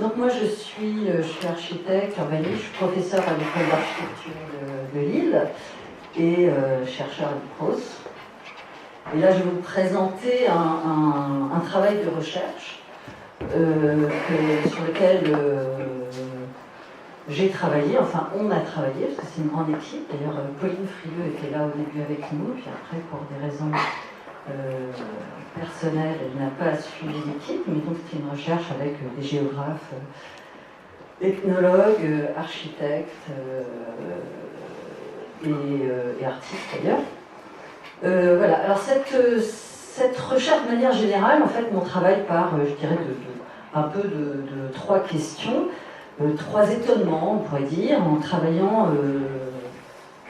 Donc moi je suis architecte urbaniste, je suis professeur à l'école d'architecture de Lille et chercheur à l'IPROS. Et là je vais vous présenter un travail de recherche sur lequel j'ai travaillé, enfin on a travaillé, parce que c'est une grande équipe. D'ailleurs Pauline Frileux était là au début avec nous, puis après pour des raisons personnelles, elle n'a pas suivi l'équipe, mais donc c'était une recherche avec des géographes, ethnologues, architectes et artistes d'ailleurs. Voilà, alors cette recherche de manière générale, en fait, mon travail part, je dirais, un peu de trois questions. Trois étonnements, on pourrait dire, en travaillant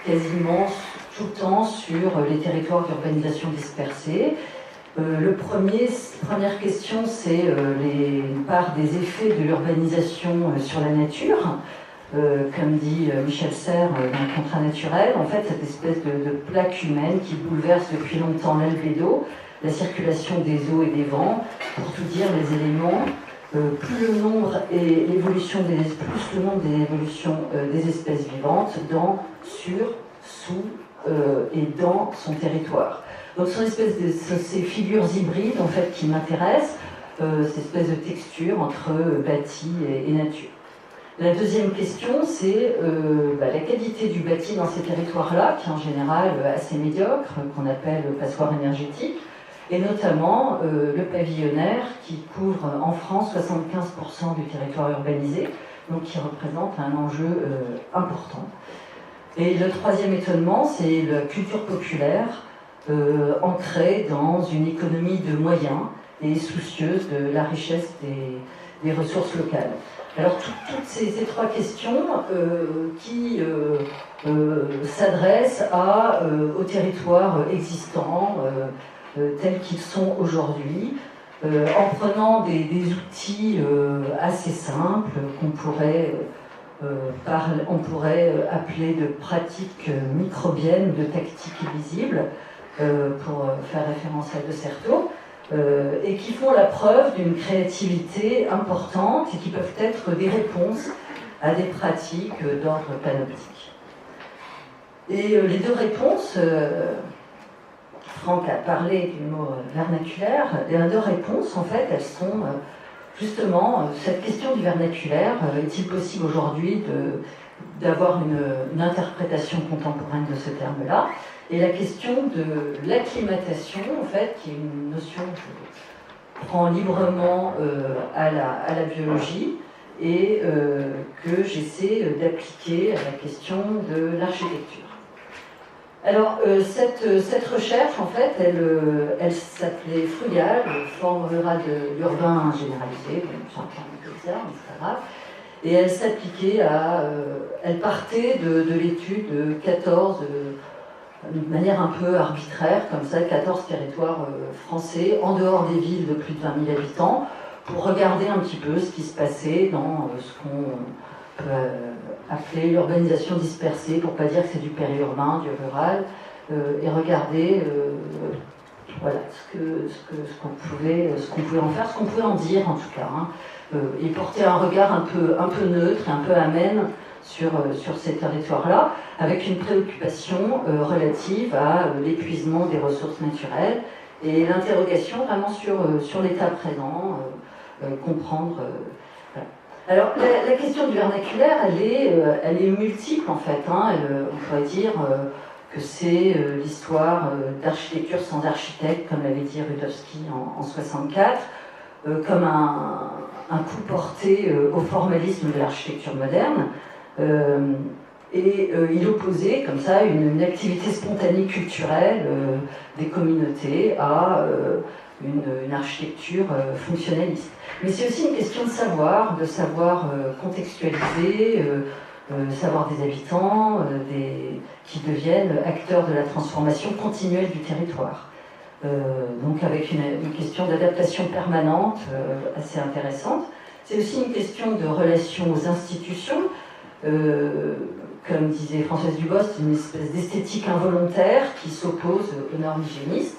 quasiment tout le temps sur les territoires d'urbanisation dispersés. Première question, c'est une part des effets de l'urbanisation sur la nature. Comme dit Michel Serres dans le contrat naturel, en fait, cette espèce de plaque humaine qui bouleverse depuis longtemps l'albédo, la circulation des eaux et des vents, pour tout dire les éléments. Plus le nombre et l'évolution des espèces vivantes dans, sur, sous et dans son territoire. Donc ce sont ces figures hybrides en fait qui m'intéressent, cette espèce de texture entre bâti et nature. La deuxième question, c'est la qualité du bâti dans ces territoires-là, qui est en général assez médiocre, qu'on appelle passoire énergétique, et notamment le pavillonnaire qui couvre en France 75% du territoire urbanisé, donc qui représente un enjeu important. Et le troisième étonnement, c'est la culture populaire ancrée dans une économie de moyens et soucieuse de la richesse des ressources locales. Alors toutes ces trois questions qui s'adressent aux territoires existants, tels qu'ils sont aujourd'hui, en prenant des outils assez simples qu'on pourrait appeler de pratiques microbiennes, de tactiques visibles, pour faire référence à De Certeau, et qui font la preuve d'une créativité importante et qui peuvent être des réponses à des pratiques d'ordre panoptique. Et les deux réponses, Franck a parlé du mot vernaculaire, les deux réponses, en fait, elles sont justement cette question du vernaculaire. Est-il possible aujourd'hui d'avoir une interprétation contemporaine de ce terme-là? Et la question de l'acclimatation, en fait, qui est une notion que je prends librement à la biologie et que j'essaie d'appliquer à la question de l'architecture. Alors, cette recherche, en fait, elle s'appelait Frugal, forme rurale de l'urbain généralisé, c'est un terme bizarre, mais c'est pas grave. Et elle s'appliquait elle partait de l'étude de 14, de manière un peu arbitraire, comme ça, 14 territoires français, en dehors des villes de plus de 20 000 habitants, pour regarder un petit peu ce qui se passait dans ce qu'on peut appeler l'urbanisation dispersée, pour ne pas dire que c'est du périurbain, du rural, et regarder voilà, ce qu'on pouvait en faire, ce qu'on pouvait en dire en tout cas, hein, et porter un regard un peu neutre et un peu amène sur ces territoires-là, avec une préoccupation relative à l'épuisement des ressources naturelles et l'interrogation vraiment sur l'état présent, comprendre. Voilà. Alors la question du vernaculaire, elle est multiple en fait. Hein, on pourrait dire que c'est l'histoire d'architecture sans architecte, comme l'avait dit Rudowski en 1964, comme un coup porté au formalisme de l'architecture moderne. Il opposait comme ça une activité spontanée culturelle des communautés à une architecture fonctionnaliste. Mais c'est aussi une question de savoir contextualiser, savoir des habitants qui deviennent acteurs de la transformation continuelle du territoire. Donc avec une question d'adaptation permanente assez intéressante. C'est aussi une question de relation aux institutions. Comme disait Françoise Dubost, une espèce d'esthétique involontaire qui s'oppose aux normes hygiénistes.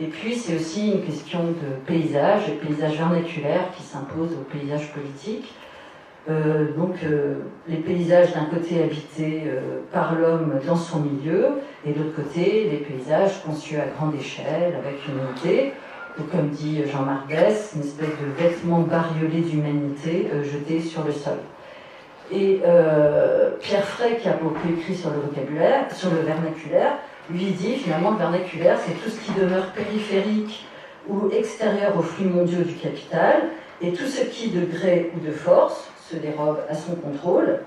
Et puis c'est aussi une question de paysage vernaculaire qui s'impose au paysage politique. Les paysages d'un côté habités par l'homme dans son milieu, et de l'autre côté, les paysages conçus à grande échelle, avec une unité, ou comme dit Jean-Marc Dess, une espèce de vêtement bariolé d'humanité jeté sur le sol. Et Pierre Frey, qui a beaucoup écrit sur le vocabulaire, sur le vernaculaire, lui dit finalement le vernaculaire, c'est tout ce qui demeure périphérique ou extérieur aux flux mondiaux du capital, et tout ce qui, de gré ou de force, se dérobe à son contrôle.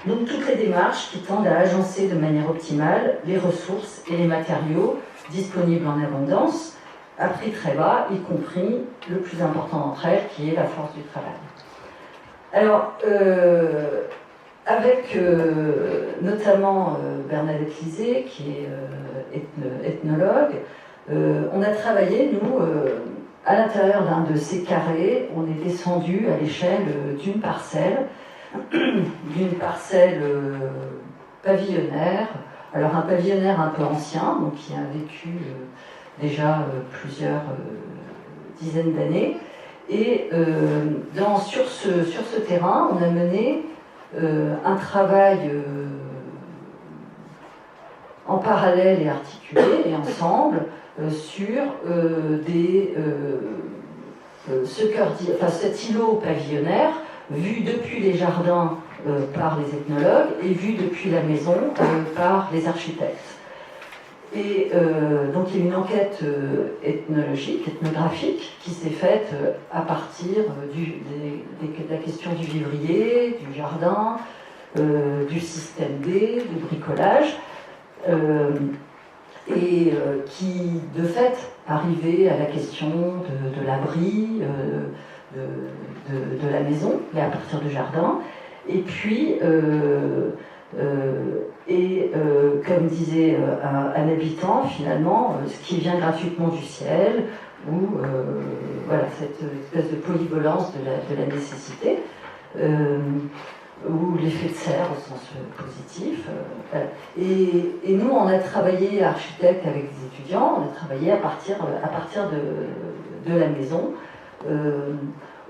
Donc toutes les démarches qui tendent à agencer de manière optimale les ressources et les matériaux disponibles en abondance, à prix très bas, y compris le plus important d'entre elles, qui est la force du travail. Alors, avec notamment Bernadette Lisée, qui est ethnologue, on a travaillé, nous, à l'intérieur d'un de ces carrés. On est descendu à l'échelle d'une parcelle pavillonnaire. Alors un pavillonnaire un peu ancien, donc qui a vécu déjà plusieurs dizaines d'années. Et sur ce terrain, on a mené un travail en parallèle et articulé et ensemble sur cet îlot pavillonnaire vu depuis les jardins par les ethnologues et vu depuis la maison par les architectes. Et donc il y a une enquête ethnologique, ethnographique, qui s'est faite à partir de la question du vivrier, du jardin, du système D, du bricolage, qui de fait arrivait à la question de l'abri, de la maison, mais à partir du jardin. Et puis, comme disait un habitant, finalement, ce qui vient gratuitement du ciel, ou voilà, cette espèce de polyvalence de la nécessité, ou l'effet de serre au sens positif. Voilà. Et nous, on a travaillé, architecte avec des étudiants, on a travaillé à partir de la maison,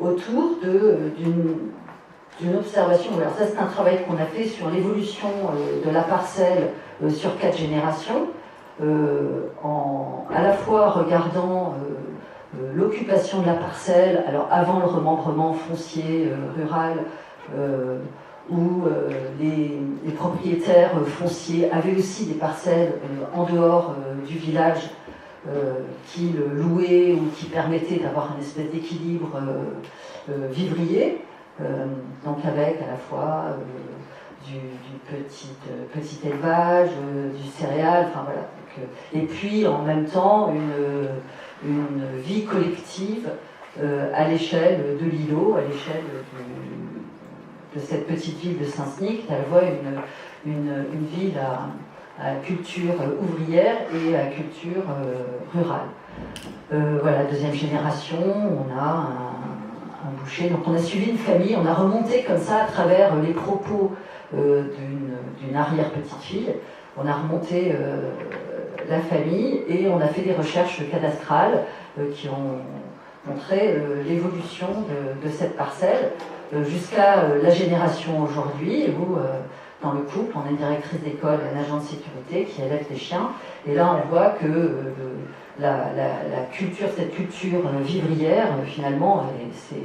autour d'une observation. Alors ça, c'est un travail qu'on a fait sur l'évolution de la parcelle sur 4 générations, à la fois regardant l'occupation de la parcelle, alors avant le remembrement foncier rural, où les propriétaires fonciers avaient aussi des parcelles en dehors du village qui le louaient ou qui permettaient d'avoir une espèce d'équilibre vivrier. Donc avec à la fois du petit élevage, du céréal, enfin voilà. Donc, et puis en même temps une vie collective à l'échelle de l'îlot, à l'échelle de cette petite ville de Saint-Snict, à la fois une ville à culture ouvrière et à culture rurale. Voilà, deuxième génération, on a un boucher. Donc on a suivi une famille, on a remonté comme ça à travers les propos d'une arrière-petite-fille, on a remonté la famille et on a fait des recherches cadastrales qui ont montré l'évolution de cette parcelle jusqu'à la génération aujourd'hui où dans le couple on est directrice d'école, un agent de sécurité qui élève des chiens, et là on voit que la culture, cette culture vivrière, finalement, c'est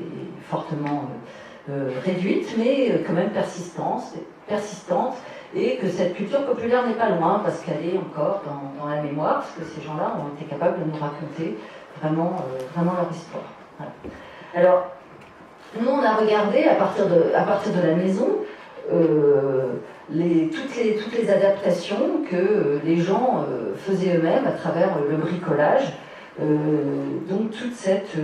fortement réduite, mais quand même persistante, et que cette culture populaire n'est pas loin, parce qu'elle est encore dans la mémoire, parce que ces gens-là ont été capables de nous raconter vraiment leur histoire. Voilà. Alors, nous, on a regardé, à partir de la maison, toutes les adaptations que les gens faisaient eux-mêmes à travers le bricolage. Donc toute cette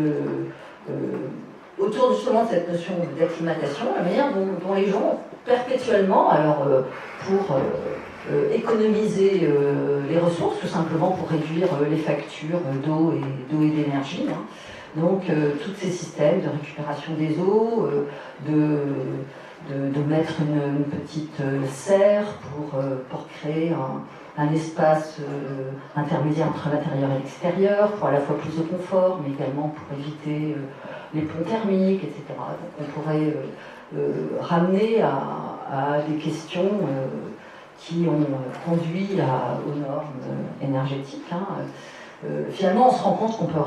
autour justement de cette notion d'acclimatation, la manière dont les gens perpétuellement, alors pour économiser les ressources, tout simplement pour réduire les factures d'eau et d'énergie, hein. Donc tous ces systèmes de récupération des eaux, de mettre une petite serre pour créer un espace intermédiaire entre l'intérieur et l'extérieur, pour à la fois plus de confort, mais également pour éviter les ponts thermiques, etc. Donc on pourrait ramener à des questions qui ont conduit aux normes énergétiques. Finalement, on se rend compte qu'on peut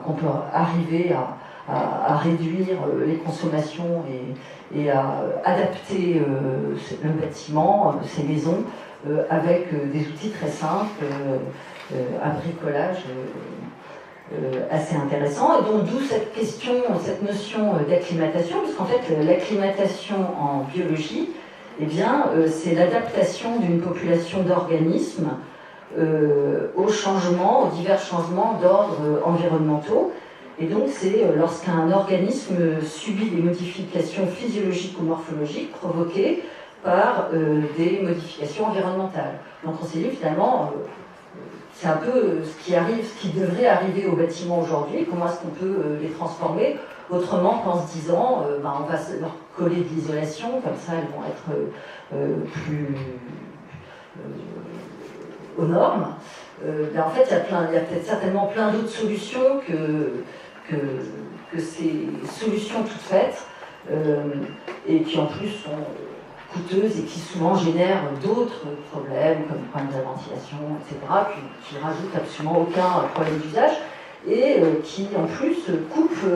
qu'on peut arriver à réduire les consommations et à adapter le bâtiment, ces maisons, avec des outils très simples, un bricolage assez intéressant. Et donc d'où cette question, cette notion d'acclimatation, parce qu'en fait l'acclimatation en biologie, eh bien, c'est l'adaptation d'une population d'organismes aux changements, aux divers changements d'ordre environnementaux. Et donc c'est lorsqu'un organisme subit des modifications physiologiques ou morphologiques provoquées par des modifications environnementales. Donc on s'est dit finalement, c'est un peu ce qui devrait arriver aux bâtiments aujourd'hui, comment est-ce qu'on peut les transformer autrement qu'en se disant, on va leur coller de l'isolation, comme ça elles vont être plus aux normes. En fait, il y a peut-être certainement plein d'autres solutions que ces solutions toutes faites, et qui en plus sont coûteuses et qui souvent génèrent d'autres problèmes, comme le problème de la ventilation, etc., qui rajoutent absolument aucun problème d'usage, et qui en plus coupent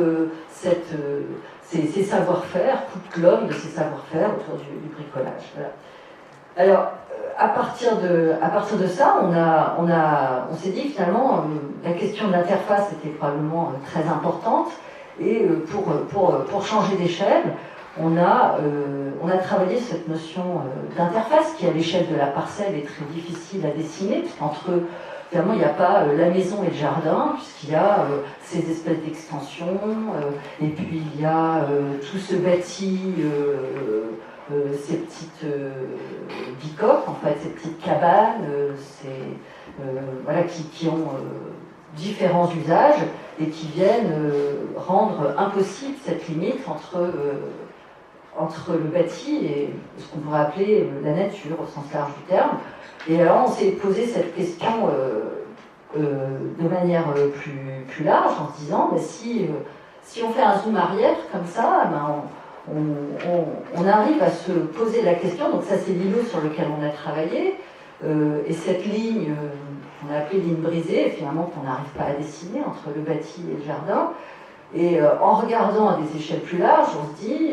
ces savoir-faire, coupent l'homme de ses savoir-faire autour du bricolage. Voilà. Alors, à partir de ça, on s'est dit finalement, la question de l'interface était probablement très importante, et pour changer d'échelle, on a travaillé cette notion d'interface qui, à l'échelle de la parcelle, est très difficile à dessiner, puisqu'entre eux, finalement, il n'y a pas la maison et le jardin, puisqu'il y a ces espèces d'extensions, et puis il y a tout ce bâti, ces petites bicoques, en fait, ces petites cabanes, voilà, qui ont différents usages et qui viennent rendre impossible cette limite entre le bâti et ce qu'on pourrait appeler la nature au sens large du terme. Et alors on s'est posé cette question de manière plus large en se disant, si on fait un zoom arrière comme ça, on arrive à se poser la question. Donc ça, c'est l'îlot sur lequel on a travaillé, et cette ligne qu'on a appelée ligne brisée, finalement qu'on n'arrive pas à dessiner entre le bâti et le jardin. Et en regardant à des échelles plus larges, on se dit,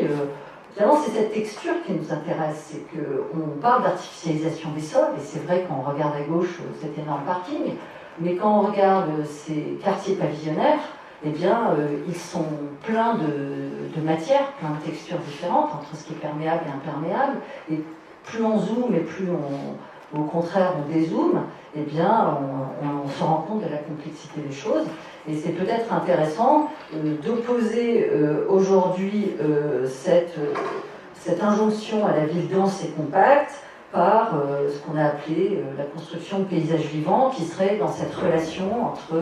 finalement, c'est cette texture qui nous intéresse. C'est qu'on parle d'artificialisation des sols, et c'est vrai quand on regarde à gauche cet énorme parking, mais quand on regarde ces quartiers pavillonnaires, eh bien, ils sont pleins de matières, plein de textures différentes entre ce qui est perméable et imperméable. Et plus on zoome et plus au contraire on dézoome, eh bien, on se rend compte de la complexité des choses. Et c'est peut-être intéressant d'opposer aujourd'hui cette injonction à la ville dense et compacte par ce qu'on a appelé la construction de paysages vivants, qui serait dans cette relation entre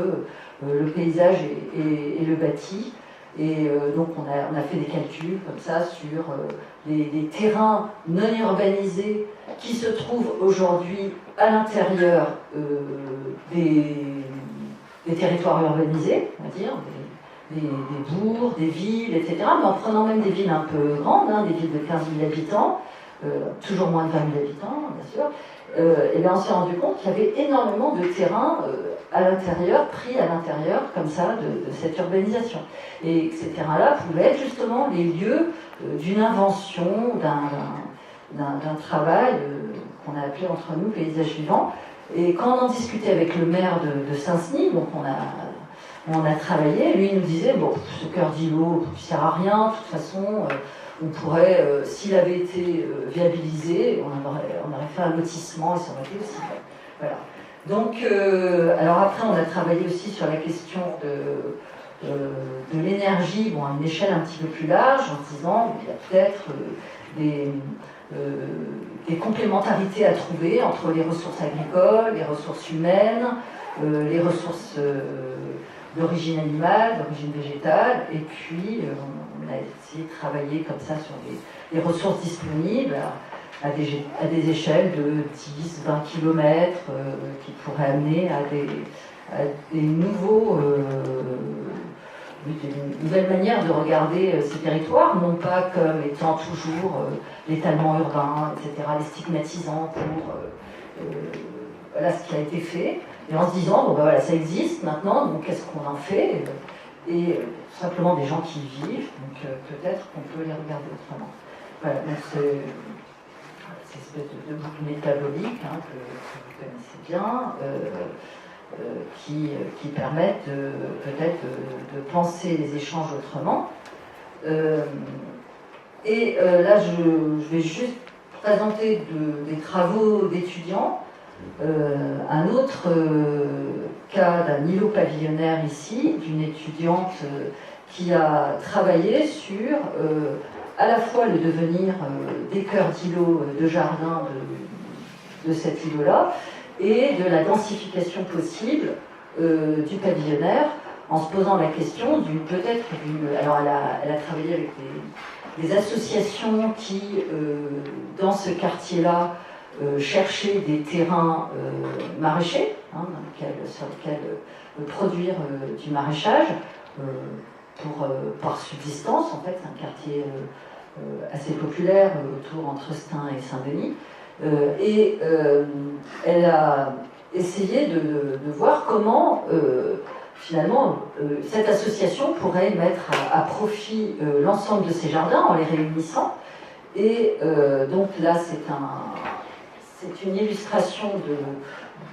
le paysage et le bâti. Et donc on a fait des calculs comme ça sur les terrains non urbanisés qui se trouvent aujourd'hui à l'intérieur des territoires urbanisés, on va dire, des bourgs, des villes, etc. Mais en prenant même des villes un peu grandes, des villes de 15 000 habitants, toujours moins de 20 000 habitants, bien sûr, et bien on s'est rendu compte qu'il y avait énormément de terrains à l'intérieur, pris à l'intérieur, comme ça, de cette urbanisation. Et ces terrains-là pouvaient être justement les lieux d'une invention, d'un travail qu'on a appelé entre nous paysage vivant. Et quand on en discutait avec le maire de Saint-Denis, donc on a travaillé, lui il nous disait, bon, ce cœur d'îlot ne sert à rien, de toute façon, on pourrait, s'il avait été viabilisé, on aurait fait un lotissement et ça aurait été aussi fait. Voilà. Donc, alors après, on a travaillé aussi sur la question de l'énergie, bon, à une échelle un petit peu plus large, en se disant, il y a peut-être des complémentarités à trouver entre les ressources agricoles, les ressources humaines, les ressources d'origine animale, d'origine végétale, et puis on a essayé de travailler comme ça sur les ressources disponibles à des échelles de 10-20 km qui pourraient amener à des nouvelles manières de regarder ces territoires, non pas comme étant toujours l'étalement urbain, etc., les stigmatisants pour voilà ce qui a été fait, et en se disant, bon ben voilà, ça existe maintenant, donc qu'est-ce qu'on en fait, et simplement des gens qui y vivent, donc peut-être qu'on peut les regarder autrement. Voilà, donc c'est cette espèce de boucle métabolique que vous connaissez bien, qui permettent peut-être de penser les échanges autrement. Là, je vais juste présenter des travaux d'étudiants. Un autre cas d'un îlot pavillonnaire ici, d'une étudiante qui a travaillé sur à la fois le devenir des cœurs d'îlots de jardin de cet îlot-là, et de la densification possible du pavillonnaire, en se posant la question alors elle a travaillé avec des associations qui, dans ce quartier-là, cherchaient des terrains maraîchers, sur lesquels produire du maraîchage, par subsistance. En fait, c'est un quartier assez populaire autour entre Stein et Saint-Denis. Elle a essayé de voir comment finalement cette association pourrait mettre à profit l'ensemble de ces jardins en les réunissant. Et donc là, c'est une illustration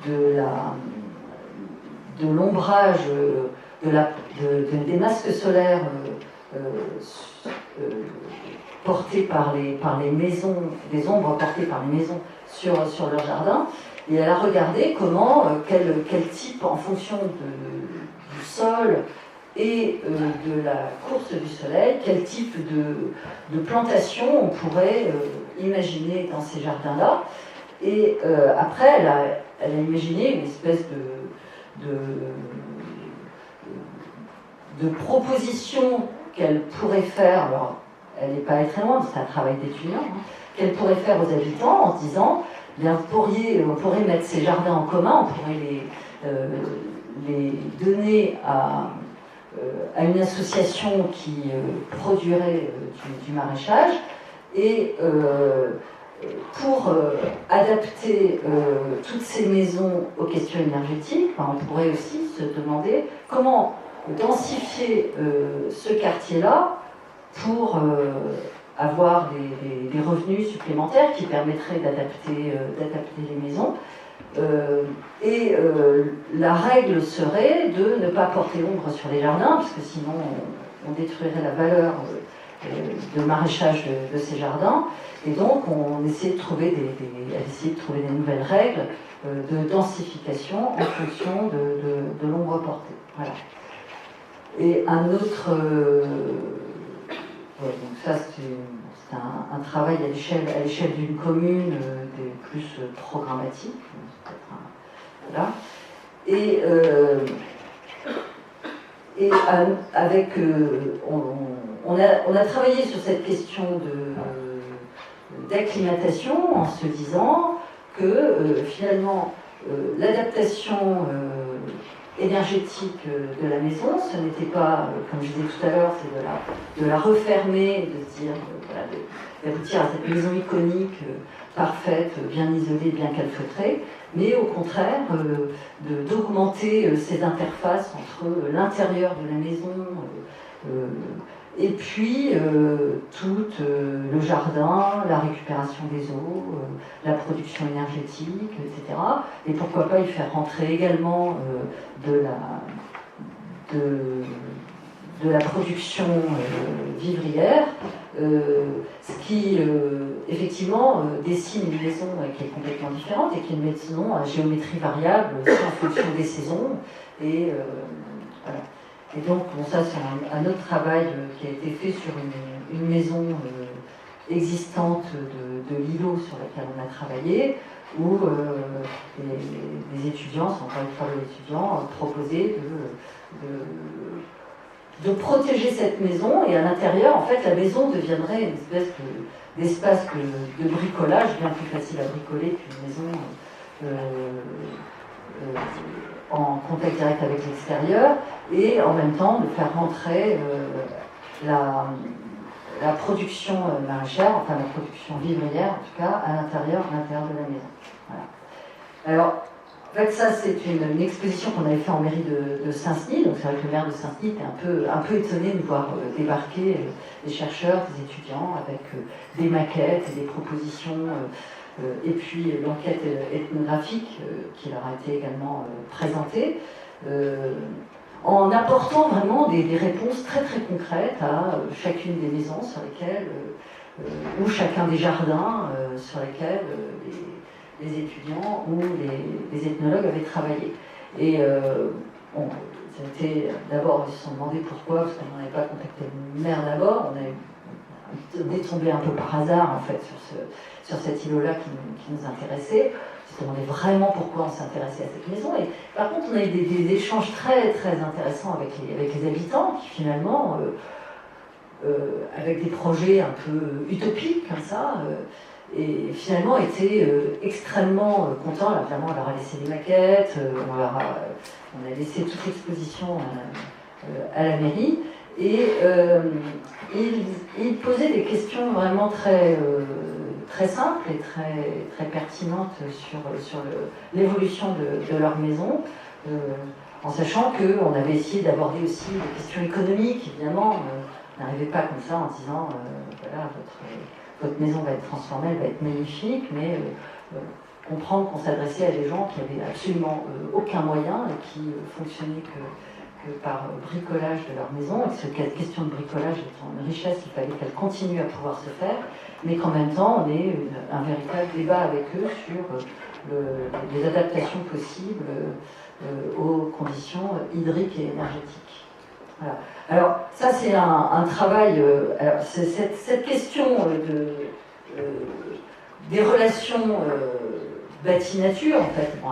de l'ombrage des masques solaires portés par les maisons, des ombres portées par les maisons sur leur jardin. Et elle a regardé comment, quel type, en fonction du sol et de la course du soleil, quel type de plantation on pourrait imaginer dans ces jardins-là. Et après, elle a imaginé une espèce de proposition qu'elle pourrait faire. Alors, elle n'est pas allée très loin, c'est un travail d'étudiant, qu'elle pourrait faire aux habitants en se disant, bien, on pourrait mettre ces jardins en commun, on pourrait les donner à une association qui produirait du maraîchage, et pour adapter toutes ces maisons aux questions énergétiques, on pourrait aussi se demander comment densifier ce quartier-là pour avoir des revenus supplémentaires qui permettraient d'adapter les maisons. La règle serait de ne pas porter l'ombre sur les jardins, parce que sinon on détruirait la valeur de maraîchage de ces jardins. Et donc on essayait de trouver des nouvelles règles de densification en fonction de l'ombre portée. Voilà. Et un autre... donc ça c'est un travail à l'échelle d'une commune, plus programmatique. Voilà. Et avec... on a travaillé sur cette question d'acclimatation en se disant que finalement l'adaptation énergétique de la maison, ce n'était pas, comme je disais tout à l'heure, c'est de la refermer, de se dire, d'aboutir à cette maison iconique, parfaite, bien isolée, bien calfeutrée, mais au contraire d'augmenter ces interfaces entre l'intérieur de la maison et puis tout le jardin, la récupération des eaux, la production énergétique, etc. Et pourquoi pas y faire rentrer également de la production vivrière, ce qui effectivement dessine une maison qui est complètement différente et qui est une maison à géométrie variable en fonction des saisons. Et voilà. Et donc, bon, ça c'est un autre travail qui a été fait sur une maison existante de l'îlot sur laquelle on a travaillé, où les étudiants, c'est encore une fois les étudiants, proposaient de protéger cette maison, et à l'intérieur, en fait, la maison deviendrait une espèce d'espace de bricolage, bien plus facile à bricoler qu'une maison en contact direct avec l'extérieur, et en même temps de faire rentrer la production maraîchère, enfin la production vivrière en tout cas, à l'intérieur de la maison. Voilà. Alors, en fait, ça, c'est une exposition qu'on avait fait en mairie de Saint-Denis. Donc, c'est vrai que le maire de Saint-Denis était un peu étonné de voir débarquer des chercheurs, des étudiants, avec des maquettes et des propositions, et puis l'enquête ethnographique qui leur a été également présentée, en apportant vraiment des réponses très très concrètes à chacune des maisons sur lesquelles, ou chacun des jardins sur lesquels les étudiants ou les ethnologues avaient travaillé. Et bon, c'était d'abord, ils se sont demandé pourquoi, parce qu'on n'avait pas contacté le maire d'abord, on est tombé un peu par hasard en fait sur cet îlot-là qui nous intéressait. On se demandait vraiment pourquoi on s'intéressait à cette maison. Et par contre, on a eu des échanges très très intéressants avec les habitants qui finalement, avec des projets un peu utopiques comme ça, et finalement étaient extrêmement contents. Là, vraiment, on leur a laissé des maquettes, on a laissé toute l'exposition à la mairie, et ils posaient des questions vraiment très simples et très pertinentes sur l'évolution de leur maison, en sachant qu'on avait essayé d'aborder aussi des questions économiques, évidemment. On n'arrivait pas comme ça en disant voilà, votre maison va être transformée, elle va être magnifique, mais comprendre qu'on s'adressait à des gens qui n'avaient absolument aucun moyen et qui fonctionnaient que par bricolage de leur maison, et que cette question de bricolage est une richesse, il fallait qu'elle continue à pouvoir se faire, mais qu'en même temps on ait un véritable débat avec eux sur les adaptations possibles aux conditions hydriques et énergétiques. Voilà. Alors ça c'est un travail, alors, cette question des relations bâti-nature, en fait, bon,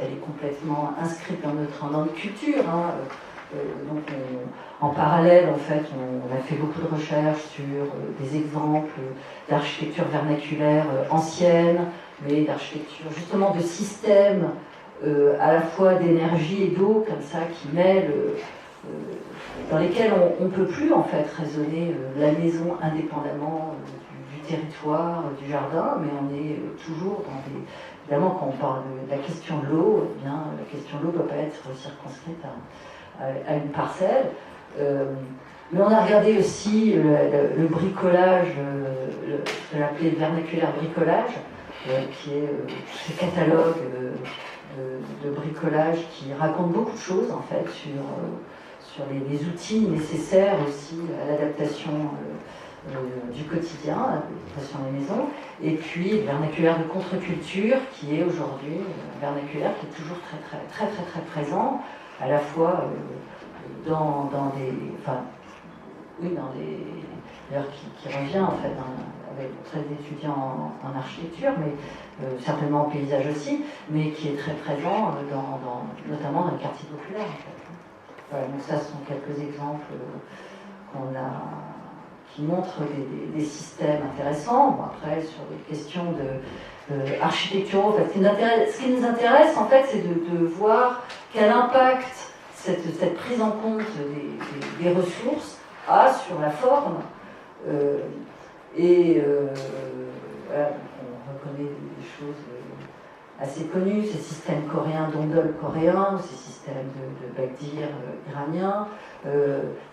elle est complètement inscrite dans notre culture. Hein. Donc en parallèle, en fait, on a fait beaucoup de recherches sur des exemples d'architecture vernaculaire ancienne, mais d'architecture justement de systèmes à la fois d'énergie et d'eau, comme ça, qui mêlent, dans lesquels on ne peut plus en fait raisonner la maison indépendamment du territoire, du jardin, mais on est toujours dans des... Évidemment, quand on parle de la question de l'eau, eh bien, la question de l'eau ne peut pas être circonscrite à une parcelle. Mais on a regardé aussi le bricolage, ce qu'on appelait le vernaculaire bricolage, qui est ce catalogue de bricolage qui raconte beaucoup de choses en fait sur les outils nécessaires aussi à l'adaptation du quotidien, à l'adaptation des maisons, et puis le vernaculaire de contre-culture qui est aujourd'hui un vernaculaire qui est toujours très présent, à la fois dans des... Enfin, oui, dans des... D'ailleurs qui revient en fait avec très d'étudiants en architecture, mais certainement en paysage aussi, mais qui est très présent notamment dans les quartiers populaires en fait. Voilà, donc ça ce sont quelques exemples qui montrent des systèmes intéressants. Bon, après, sur des questions architecturaux, en fait, ce qui nous intéresse, en fait, c'est de voir quel impact cette prise en compte des ressources a sur la forme. Voilà, on reconnaît des choses assez connues, ces systèmes coréens d'ondoles coréens, ces systèmes de bagdir iraniens,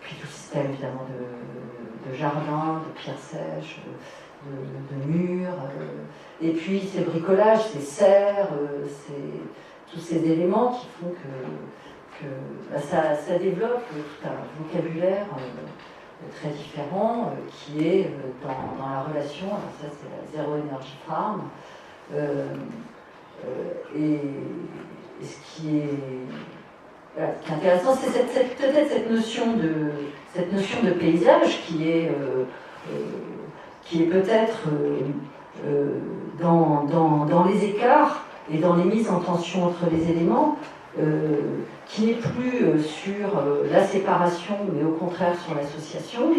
puis tout système évidemment de jardins, de pierres sèches, de murs, et puis ces bricolages, ces serres, tous ces éléments qui font que ça développe tout un vocabulaire très différent qui est dans la relation, alors ça c'est la Zero Energy Farm, et ce qui est intéressant, c'est peut-être cette notion de paysage qui est peut-être dans les écarts et dans les mises en tension entre les éléments, qui n'est plus sur la séparation, mais au contraire sur l'association,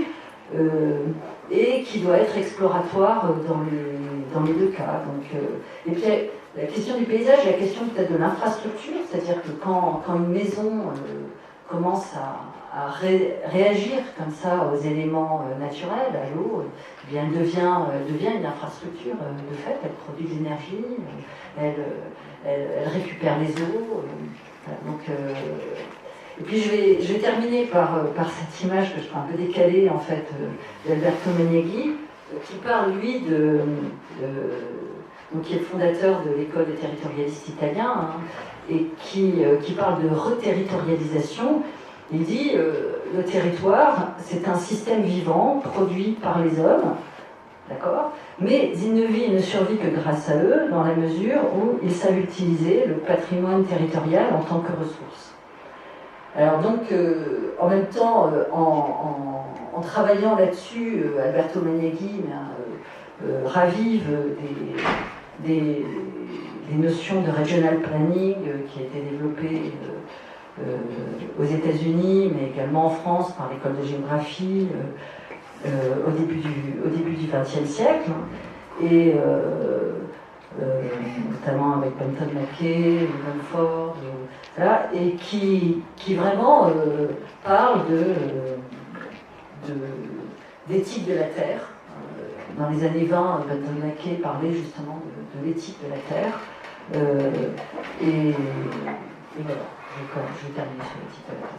et qui doit être exploratoire dans les deux cas. Donc, et puis la question du paysage et la question peut-être de l'infrastructure, c'est-à-dire que quand une maison commence à réagir comme ça aux éléments naturels, à l'eau, eh bien elle devient une infrastructure de fait, elle produit de l'énergie, elle récupère les eaux. Voilà, donc, et puis je vais terminer par cette image que je trouve un peu décalée en fait d'Alberto Manieghi, qui parle lui donc qui est le fondateur de l'école des territorialistes italiens, hein, et qui parle de reterritorialisation. Il dit le territoire, c'est un système vivant produit par les hommes, d'accord, mais il ne survit que grâce à eux, dans la mesure où ils savent utiliser le patrimoine territorial en tant que ressource. Alors donc, en même temps, en travaillant là-dessus, Alberto Manieghi ravive des notions de regional planning qui a été développées aux États-Unis, mais également en France par l'école de géographie au début du XXe siècle, et notamment avec Benton McKay, Ford, voilà, et qui vraiment parle d'éthique de la Terre. Dans les années 20, Benton McKay parlait justement de l'éthique de la Terre. Et voilà, je vais terminer sur l'éthique de la Terre.